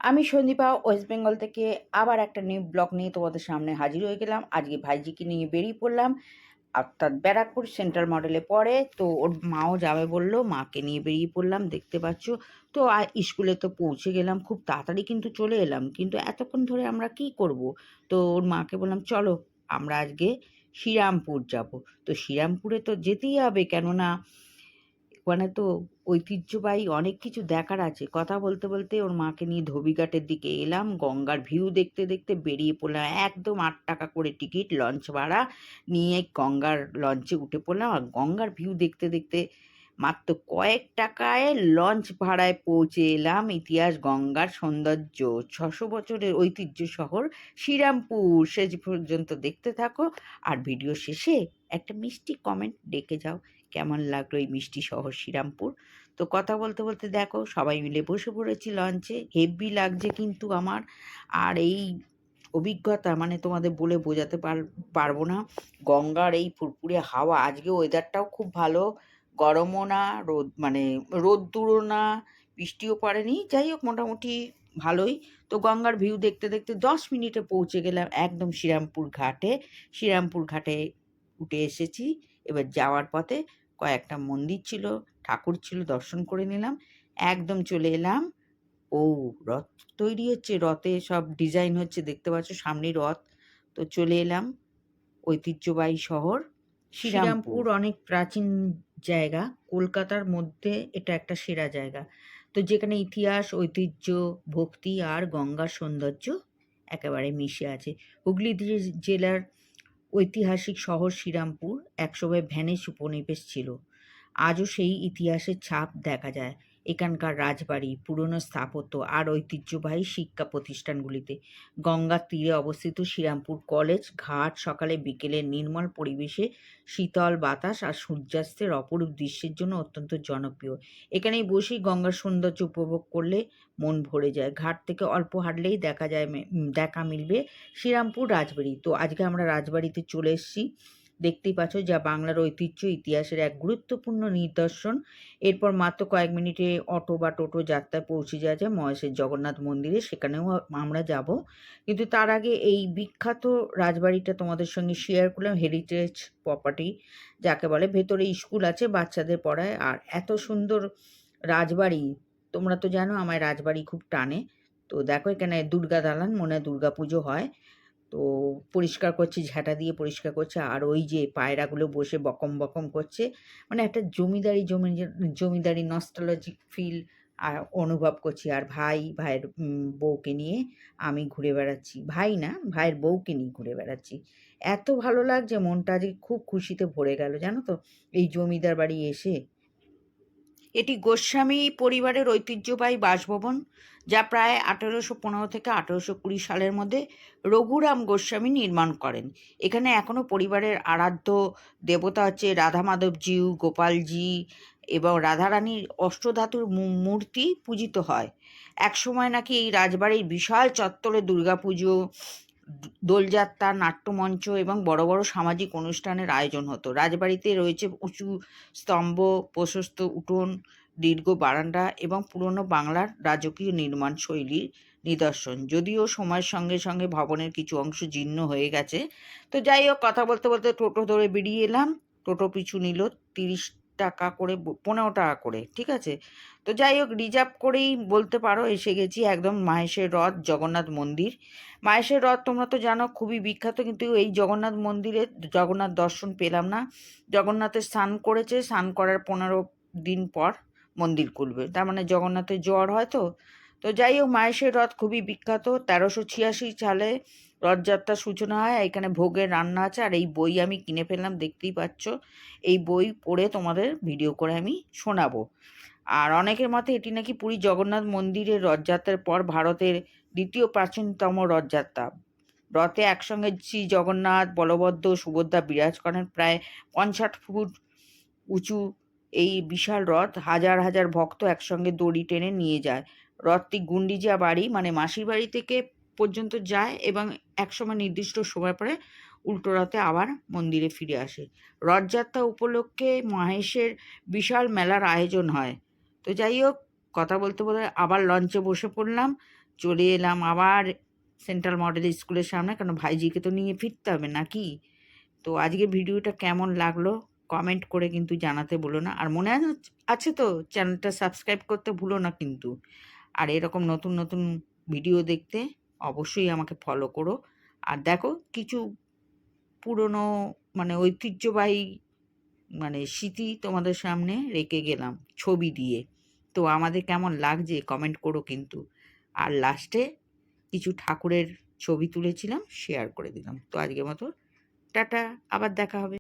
আমি সন্দীপা ওয়েস্ট বেঙ্গল থেকে আবার একটা নিউ ব্লগ নিয়ে তোমাদের সামনে হাজির হয়ে গেলাম। আজকে ভাইজিকে নিয়ে বেরিয়ে পড়লাম, অর্থাৎ ব্যারাকপুর সেন্ট্রাল মডেলে পড়ে। তো ওর মাও যাবে বললো, মাকে নিয়ে বেরিয়ে পড়লাম, দেখতে পাচ্ছ। তো স্কুলে তো পৌঁছে গেলাম, খুব তাড়াতাড়ি কিন্তু চলে এলাম। কিন্তু এতক্ষণ ধরে আমরা কি করব? তো ওর মাকে বললাম চলো আমরা আজকে শ্রীরামপুর যাব। তো শ্রীরামপুরে তো যেতেই হবে, কেননা ওখানে তো ঐতিহ্যবাহী অনেক কিছু দেখার আছে। কথা বলতে বলতে ওর মাকে নিয়ে ধোবিঘাটের দিকে এলাম, গঙ্গার ভিউ দেখতে দেখতে বেরিয়ে পড়লাম। একদম ৮ টাকা করে টিকিট, লঞ্চ ভাড়া নিয়ে গঙ্গার লঞ্চে উঠে পড়লাম। আর গঙ্গার ভিউ দেখতে দেখতে মাত্র কয়েক টাকায় লঞ্চ ভাড়ায় পৌঁছে এলাম ইতিহাস গঙ্গার সৌন্দর্য ৬০০ বছরের ঐতিহ্য শহর শ্রীরামপুর। শেষ পর্যন্ত দেখতে থাকো, আর ভিডিও শেষে একটা মিষ্টি কমেন্ট ডেকে যাও, কেমন লাগলো এই মিষ্টি শহর শ্রীরামপুর। তো কথা বলতে বলতে দেখো সবাই মিলে বসে পড়েছি লঞ্চে, হেভি লাগছে কিন্তু আমার। আর এই অভিজ্ঞতা মানে তোমাদের বলে বোঝাতে পারবো না। গঙ্গার এই ফুরফুরে হাওয়া, আজকে ওয়েদারটাও খুব ভালো, গরমও না মানে রোদ্দুরও না, বৃষ্টিও পড়েনি। যাই হোক মোটামুটি ভালোই। তো গঙ্গার ভিউ দেখতে দেখতে 10 মিনিটে পৌঁছে গেলাম একদম শ্রীরামপুর ঘাটে। শ্রীরামপুর ঘাটে উঠে এসেছি। এবার যাওয়ার পথে কয়েকটা মন্দির ছিল, ঠাকুর ছিল, দর্শন করে নিলাম। একদম চলে এলাম। ও, রথ তৈরি হচ্ছে, রথে সব ডিজাইন হচ্ছে, দেখতে পাচ্ছ সামনে রথ। তো চলে এলাম ঐতিহ্যবাহী শহর শ্রীরামপুর। অনেক প্রাচীন জায়গা, কলকাতার মধ্যে এটা একটা সেরা জায়গা। তো যেখানে ইতিহাস, ঐতিহ্য, ভক্তি আর গঙ্গার সৌন্দর্য একেবারে মিশে আছে। হুগলি জেলার ঐতিহাসিক শহর শ্রীরামপুর একসময় ভ্যানিশ উপনিবেশ ছিল। আজও সেই ইতিহাসের ছাপ দেখা যায় এখানকার রাজবাড়ি, পুরনো স্থাপত্য আর ঐতিহ্যবাহী শিক্ষা প্রতিষ্ঠানগুলিতে। গঙ্গার তীরে অবস্থিত শ্রীরামপুর কলেজ ঘাট সকালে বিকেলে নির্মল পরিবেশে, শীতল বাতাস আর সূর্যাস্তের অপরূপ দৃশ্যের জন্য অত্যন্ত জনপ্রিয়। এখানেই বসেই গঙ্গার সৌন্দর্য উপভোগ করলে মন ভরে যায়। ঘাট থেকে অল্প হাঁটলেই দেখা মিলবে শ্রীরামপুর রাজবাড়ি। তো আজকে আমরা রাজবাড়িতে চলে এসেছি, দেখতেই পাচ্ছ, যা বাংলার ঐতিহ্য ইতিহাসের এক গুরুত্বপূর্ণ নিদর্শন। এরপর মাত্র কয়েক মিনিটে অটো বা টোটো যাত্রায় পৌঁছে যাওয়া যায় মহেশের জগন্নাথ মন্দিরে, সেখানেও আমরা যাব। কিন্তু তার আগে এই বিখ্যাত রাজবাড়িটা তোমাদের সঙ্গে শেয়ার করলাম। হেরিটেজ প্রপার্টি যাকে বলে, ভেতরে স্কুল আছে, বাচ্চাদের পড়ায়। আর এত সুন্দর রাজবাড়ি, তোমরা তো জানো আমায় রাজবাড়ি খুব টানে। তো দেখো এখানে দুর্গা দালান, মনে হয় দুর্গা পুজো হয়। তো পরিষ্কার করছে, ঝাঁটা দিয়ে পরিষ্কার করছে। আর ওই যে পায়রাগুলো বসে বকম বকম করছে, মানে একটা জমিদারি নস্টালজিক ফিল অনুভব করছি। আর ভাইয়ের বউকে নিয়ে আমি ঘুরে বেড়াচ্ছি, ভাই না, ভাইয়ের বউকে নিয়ে ঘুরে বেড়াচ্ছি। এত ভালো লাগছে, মনটা আজকে খুব খুশিতে ভরে গেল জানো তো এই জমিদার বাড়ি এসে। এটি গোস্বামী পরিবারের ঐতিহ্যবাহী বাসভবন, যা প্রায় ১৮১৫ থেকে ১৮২০ সালের মধ্যে রঘুরাম গোস্বামী নির্মাণ করেন। এখানে এখনও পরিবারের আরাধ্য দেবতা হচ্ছে রাধা মাধবজিউ, গোপালজি এবং রাধারানীর অষ্টধাতুর মূর্তি পূজিত হয়। একসময় নাকি এই রাজবাড়ির বিশাল চত্বরে দুর্গাপুজো, দোলযাত্রা, নাট্যমঞ্চ এবং বড় বড় সামাজিক অনুষ্ঠানের আয়োজন হতো। রাজবাড়িতে রয়েছে উঁচু স্তম্ভ, প্রশস্ত উঠোন, দীর্ঘ বারান্দা এবং পুরনো বাংলার রাজকীয় নির্মাণ শৈলীর নিদর্শন। যদিও সময়ের সঙ্গে সঙ্গে ভবনের কিছু অংশ জীর্ণ হয়ে গেছে। তো যাই হোক, কথা বলতে বলতে টোটো ধরে বেরিয়ে এলাম। টোটো পিছু নিল ৩০ টাকা করে, ১৫ টাকা করে, ঠিক আছে। তো যাই হোক, রিজার্ভ করেই বলতে পারো এসে গেছি একদম মাহেশের রথ জগন্নাথ মন্দির। মাহেশের রথ তোমরা তো জানো খুবই বিখ্যাত, কিন্তু এই জগন্নাথ মন্দিরে জগন্নাথ দর্শন পেলাম না। জগন্নাথের স্নান করেছে, স্নান করার ১৫ দিন পর মন্দির খুলবে, তার মানে জগন্নাথের জ্বর হয় তো। তো যাই হোক, মাহেশের রথ খুবই বিখ্যাত। ১৩৮৬ সালে রথযাত্রার সূচনা হয়। এখানে ভোগের রান্না আছে। আর এই বই আমি কিনে ফেললাম, দেখতেই পাচ্ছ। এই বই পড়ে তোমাদের ভিডিও করে আমি শোনাবো। আর অনেকের মতে এটি নাকি পুরী জগন্নাথ মন্দিরের রথযাত্রার পর ভারতের দ্বিতীয় প্রাচীনতম রথযাত্রা। রথে একসঙ্গে শ্রী জগন্নাথ, বলভদ্র, সুভদ্রা বিরাজ করেন। প্রায় ৫০ ফুট উঁচু এই বিশাল রথ হাজার হাজার ভক্ত একসঙ্গে দড়ি টেনে নিয়ে যায়। রথটি গুন্ডিচা বাড়ি মানে মাসির বাড়ি থেকে পর্যন্ত যায় এবং একসময় নির্দিষ্ট সময় পরে উল্টো রথে আবার মন্দিরে ফিরে আসে। রথযাত্রা উপলক্ষে মহেশের বিশাল মেলার আয়োজন হয়। তো যাই হোক, কথা বলতে বলতে আবার লঞ্চে বসে পড়লাম, চলে এলাম আবার সেন্ট্রাল মডেল স্কুলের সামনে, কারণ ভাইজিকে তো নিয়ে ফিরতে হবে নাকি। তো আজকে ভিডিওটা কেমন লাগলো কমেন্ট করে কিন্তু জানাতে ভুলো না, আর মনে আছে তো চ্যানেলটা সাবস্ক্রাইব করতে ভুলো না কিন্তু। আর এরকম নতুন নতুন ভিডিও দেখতে অবশ্যই আমাকে ফলো করো। আর দেখো কিছু পুরনো মানে ঐতিহ্যবাহী মানে স্মৃতি তোমাদের সামনে রেখে গেলাম ছবি দিয়ে। তো আমাদের কেমন লাগছে কমেন্ট করো কিন্তু। আর লাস্টে কিছু ঠাকুরের ছবি তুলেছিলাম, শেয়ার করে দিলাম। তো আজকের মতো টাটা, আবার দেখা হবে।